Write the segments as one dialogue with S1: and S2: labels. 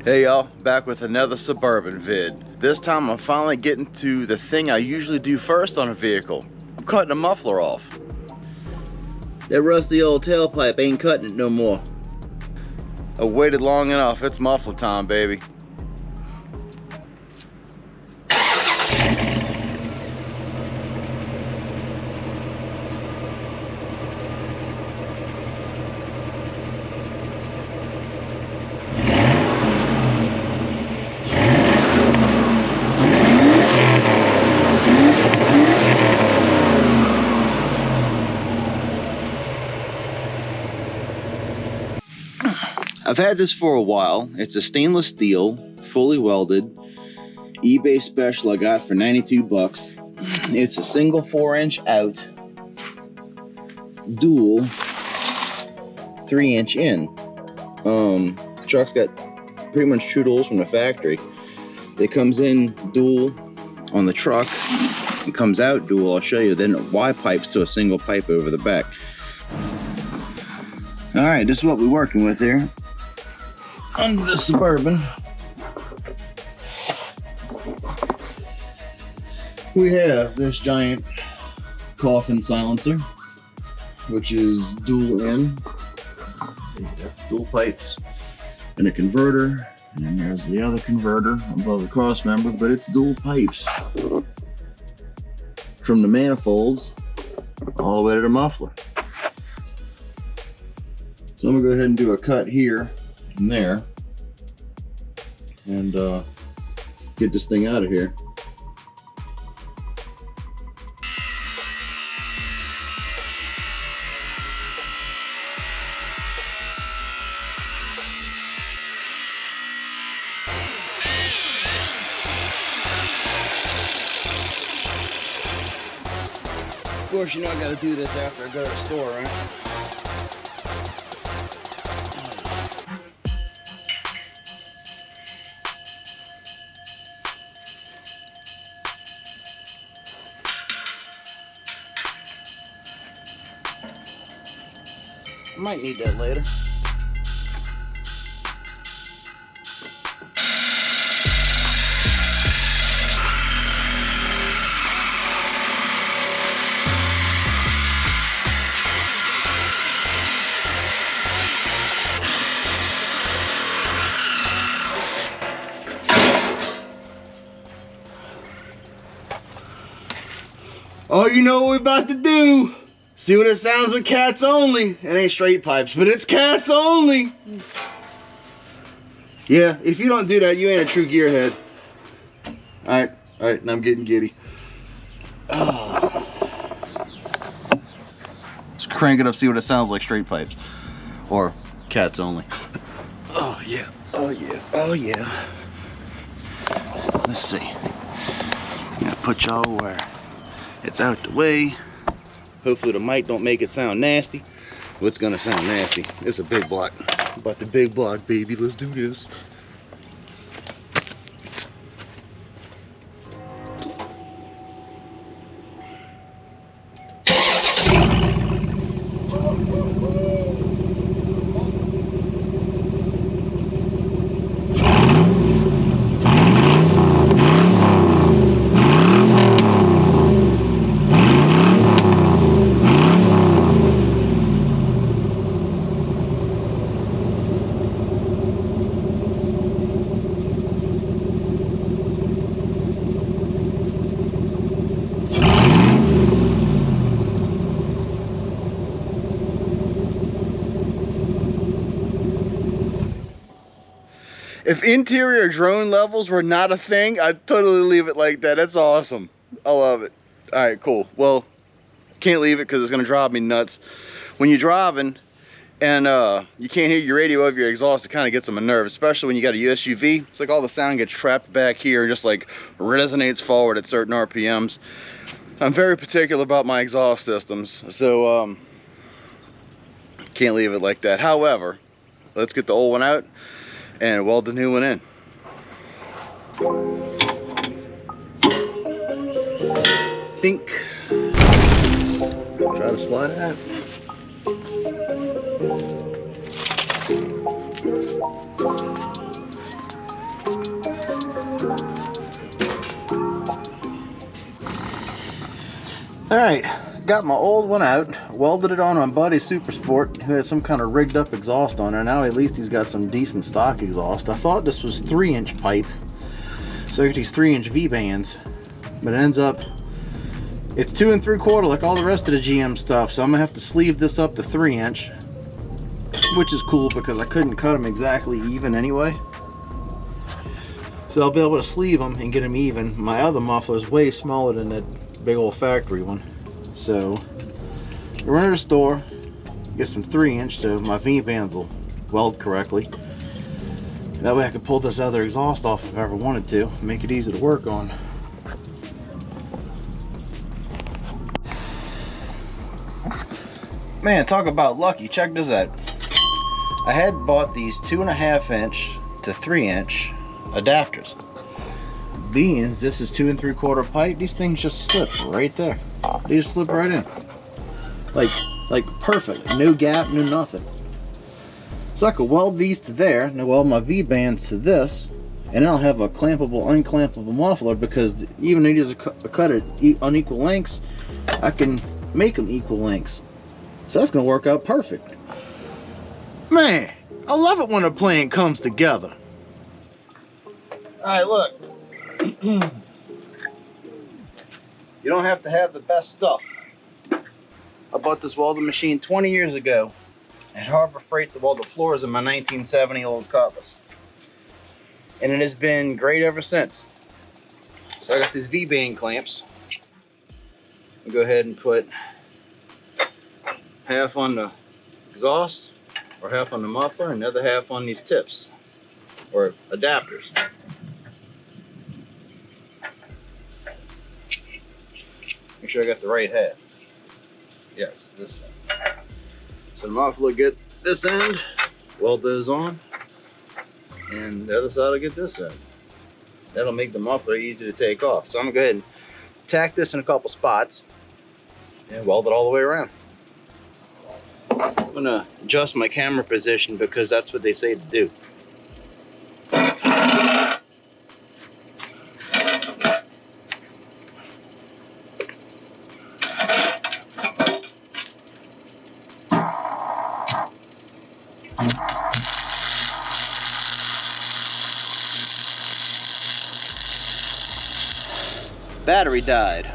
S1: Hey y'all, back with another Suburban vid. This time I'm finally getting to the thing I usually do first on a vehicle. I'm cutting a muffler off. That rusty old tailpipe ain't cutting it no more. I waited long enough, it's muffler time, baby. I've had this for a while. It's a stainless steel, fully welded, eBay special I got for 92 bucks. It's a single 4-inch out, dual 3-inch in. The truck's got pretty much true tools from the factory. It comes in dual on the truck, it comes out dual, I'll show you, then it Y-pipes to a single pipe over the back. Alright, this is what we're working with here. Under the Suburban, we have this giant coffin silencer, which is dual in, dual pipes, and a converter, and then there's the other converter above the cross member, but it's dual pipes from the manifolds all the way to the muffler. So I'm gonna go ahead and do a cut here and there and get this thing out of here. Of course, you know I gotta do this after I go to the store, right? I might need that later. Oh, you know what we're about to do? See what it sounds with cats only. It ain't straight pipes, but it's cats only. Yeah, if you don't do that, you ain't a true gearhead. Alright, now I'm getting giddy. Oh. Let's crank it up, see what it sounds like straight pipes. Or cats only. Oh yeah, oh yeah, oh yeah. Let's see. I'm gonna put y'all where it's out the way. Hopefully the mic don't make it sound nasty. Well, it's gonna sound nasty. It's a big block. About the big block, baby. Let's do this. If interior drone levels were not a thing, I'd totally leave it like that. That's awesome. I love it. All right, cool. Well, can't leave it because it's gonna drive me nuts. When you're driving and you can't hear your radio over your exhaust, it kind of gets on my nerves, especially when you got a USUV. It's like all the sound gets trapped back here and just like resonates forward at certain RPMs. I'm very particular about my exhaust systems, so can't leave it like that. However, let's get the old one out and weld the new one in. Think. Try to slide it out.
S2: Alright, got my old one out, welded it on my buddy Super Sport, who had some kind of rigged up exhaust on there. Now at least he's got some decent stock exhaust. I thought this was 3-inch pipe, so I get these 3-inch V-bands, but it ends up, it's 2 3/4 like all the rest of the GM stuff, so I'm gonna have to sleeve this up to 3-inch, which is cool because I couldn't cut them exactly even anyway. So I'll be able to sleeve them and get them even. My other muffler is way smaller than that big old factory one. So I run to the store, get some 3-inch so my V-bands will weld correctly. That way I can pull this other exhaust off if I ever wanted to, make it easy to work on. Man, talk about lucky. Check this out. I had bought these 2.5-inch to 3-inch adapters. Being this is 2 3/4 pipe, these things just slip right there. They just slip right in. Like perfect. No gap, no nothing. So I could weld these to there, and I'll weld my V-bands to this, and then I'll have a clampable, unclampable muffler, because even though these are cut at unequal lengths, I can make them equal lengths. So that's gonna work out perfect. Man, I love it when a plan comes together. Alright, look. You don't have to have the best stuff. I bought this welding machine 20 years ago at Harbor Freight to weld the floors of my 1970 Olds Cutlass. And it has been great ever since. So I got these V-band clamps. I'll go ahead and put half on the exhaust, or half on the muffler, and the other half on these tips, or adapters. Make sure I got the right half. Yes, this end. So the muffler will get this end, weld those on, and the other side will get this end. That'll make the muffler easy to take off. So I'm gonna go ahead and tack this in a couple spots and weld it all the way around. I'm gonna adjust my camera position because that's what they say to do. Battery died.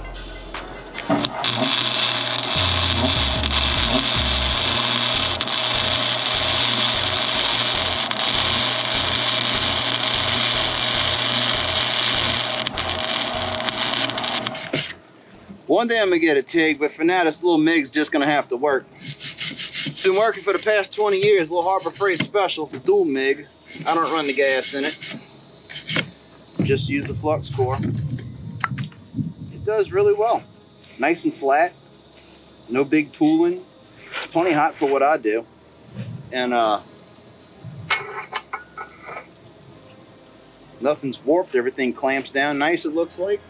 S2: One day I'm gonna get a TIG, but for now this little MIG's just gonna have to work. It's been working for the past 20 years, little Harbor Freight Special. It's a dual MIG. I don't run the gas in it. Just use the flux core. It does really well. Nice and flat. No big pooling. It's plenty hot for what I do. And nothing's warped. Everything clamps down nice, it looks like.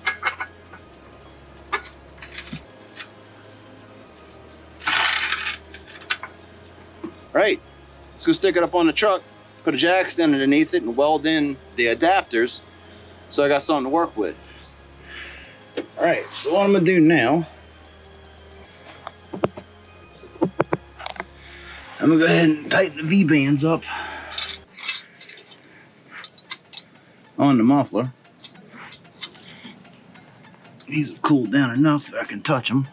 S2: Right, let's go stick it up on the truck, put a jack stand underneath it, and weld in the adapters so I got something to work with. All right, so what I'm gonna do now, I'm gonna go ahead and tighten the V-bands up on the muffler. These have cooled down enough that I can touch them.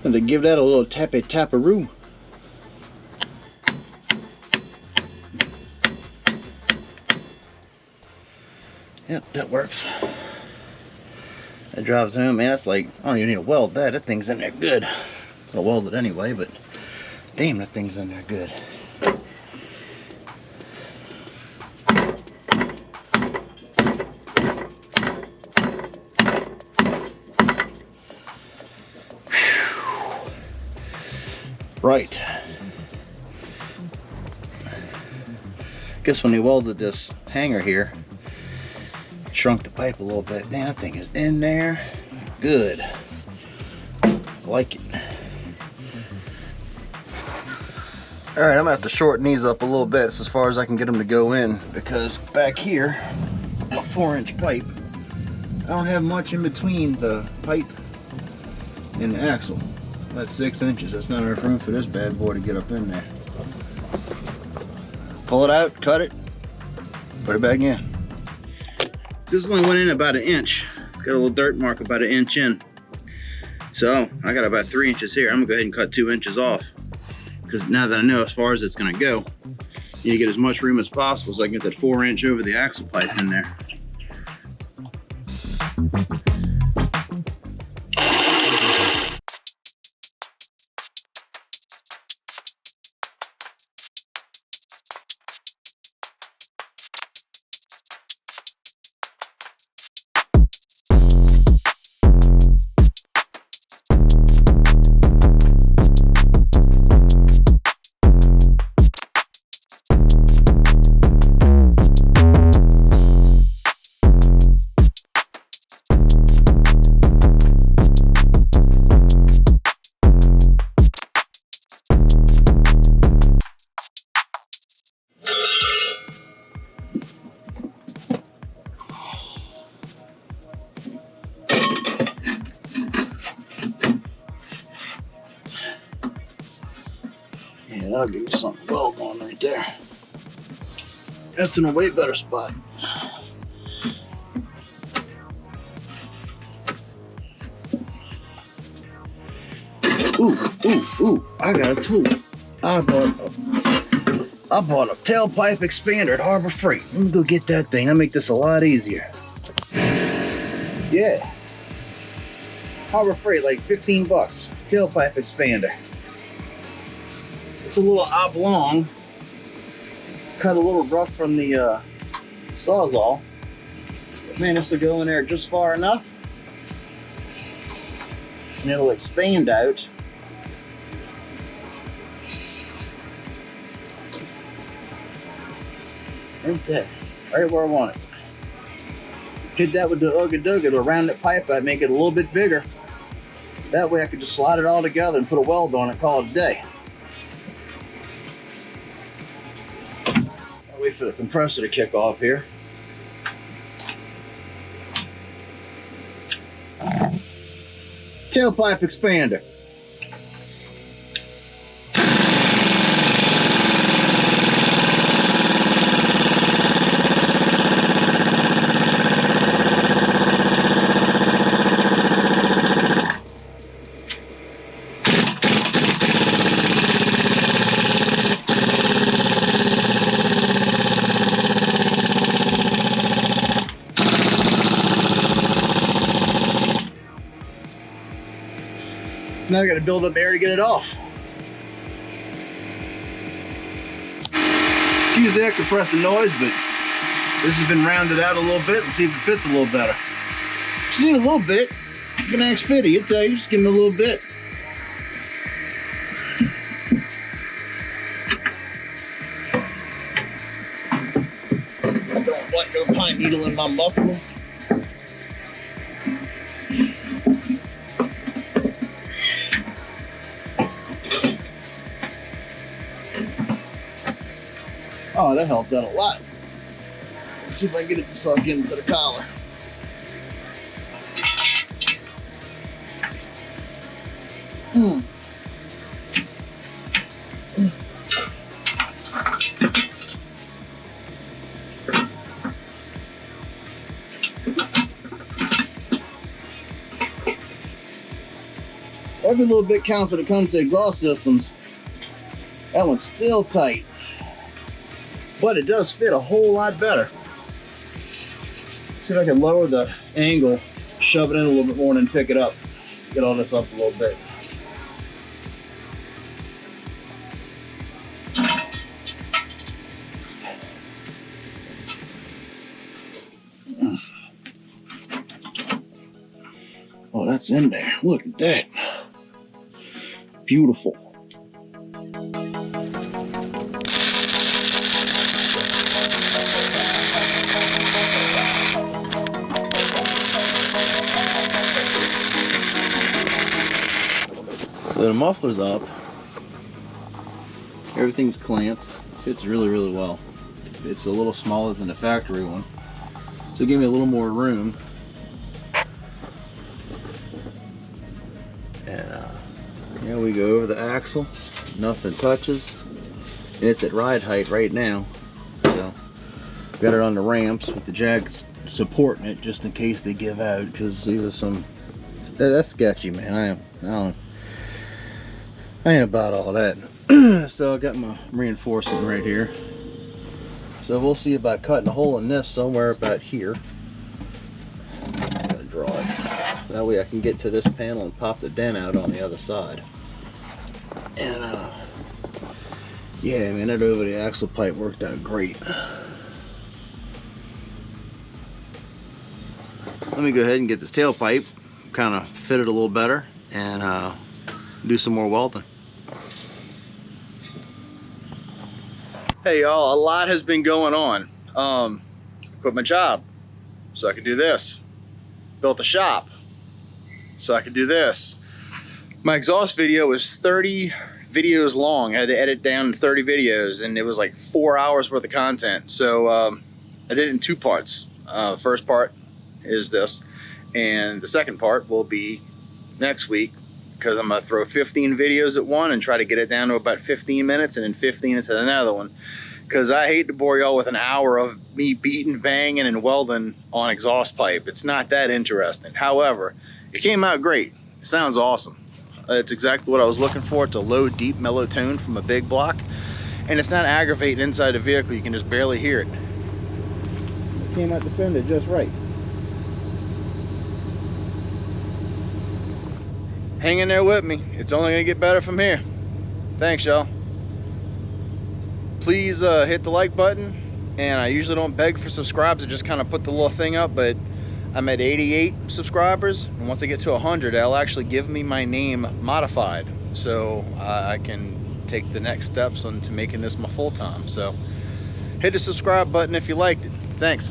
S2: And to give that a little tappy-tapperoo. Yep, that works. That drives home, man. That's like, I don't even need to weld that. That thing's in there good. I'll weld it anyway, but damn, that thing's in there good. Right. Guess when they welded this hanger here, shrunk the pipe a little bit. Man, that thing is in there good. like it. All right, I'm gonna have to shorten these up a little bit. It's as far as I can get them to go in, because back here, a 4-inch pipe, I don't have much in between the pipe and the axle. That's 6 inches. That's not enough room for this bad boy to get up in there. Pull it out, cut it, put it back in. This only went in about 1 inch. It's got a little dirt mark about 1 inch in. So I got about 3 inches here. I'm gonna go ahead and cut 2 inches off, because now that I know as far as it's gonna go, you need to get as much room as possible so I can get that 4-inch over the axle pipe in there. Yeah, that'll give you something to weld on right there. That's in a way better spot. Ooh, I got a tool. I bought a tailpipe expander at Harbor Freight. Let me go get that thing. I'll make this a lot easier. Yeah. Harbor Freight, like 15 bucks. Tailpipe expander. It's a little oblong. Cut a little rough from the Sawzall. But man, this will go in there just far enough. And it'll expand out. Right there. Right where I want it. Hit that with the Ugga-Dugga. It'll round that pipe out, make it a little bit bigger. That way I could just slide it all together and put a weld on it, call it a day. I'll wait for the compressor to kick off here. Tailpipe expander. Now I got to build up air to get it off. Excuse the compressing noise, but this has been rounded out a little bit. Let's see if it fits a little better. Just need a little bit. You can ask Fitty, he'll tell you, just give him a little bit. I don't want no pine needle in my muffler. Oh, that helped out a lot. Let's see if I can get it to suck into the collar. Every little bit counts when it comes to exhaust systems. That one's still tight, but it does fit a whole lot better. See if I can lower the angle, shove it in a little bit more, and then pick it up. Get all this up a little bit. Oh, that's in there. Look at that. Beautiful. So the muffler's up. Everything's clamped. Fits really, really well. It's a little smaller than the factory one, so give me a little more room. And here we go over the axle. Nothing touches. It's at ride height right now, so got it on the ramps with the jags supporting it just in case they give out, because there was some. That's sketchy, man. I ain't about all that. So I got my reinforcement right here. So we'll see about cutting a hole in this somewhere about here. I'm gonna draw it. That way I can get to this panel and pop the dent out on the other side. And yeah, man, that over the axle pipe worked out great. Let me go ahead and get this tailpipe kind of fitted a little better and do some more welding.
S1: Hey y'all, a lot has been going on. Quit my job so I could do this. Built a shop so I could do this. My exhaust video was 30 videos long. I had to edit down 30 videos, and it was like 4 hours worth of content. So I did it in 2 parts. First part is this, and the second part will be next week, because I'm gonna throw 15 videos at one and try to get it down to about 15 minutes, and then 15 into another one, because I hate to bore y'all with an hour of me beating, banging, and welding on exhaust pipe. It's not that interesting. However, it came out great. It sounds awesome. It's exactly what I was looking for. It's a low, deep, mellow tone from a big block, and it's not aggravating inside the vehicle. You can just barely hear it. It came out the fender just right. Hang in there with me. It's only gonna get better from here. Thanks, y'all. Please hit the like button, and I usually don't beg for subscribes. I just kind of put the little thing up, but I'm at 88 subscribers, and once I get to 100, they'll actually give me my name modified, so I can take the next steps into making this my full-time. So hit the subscribe button if you liked it. Thanks.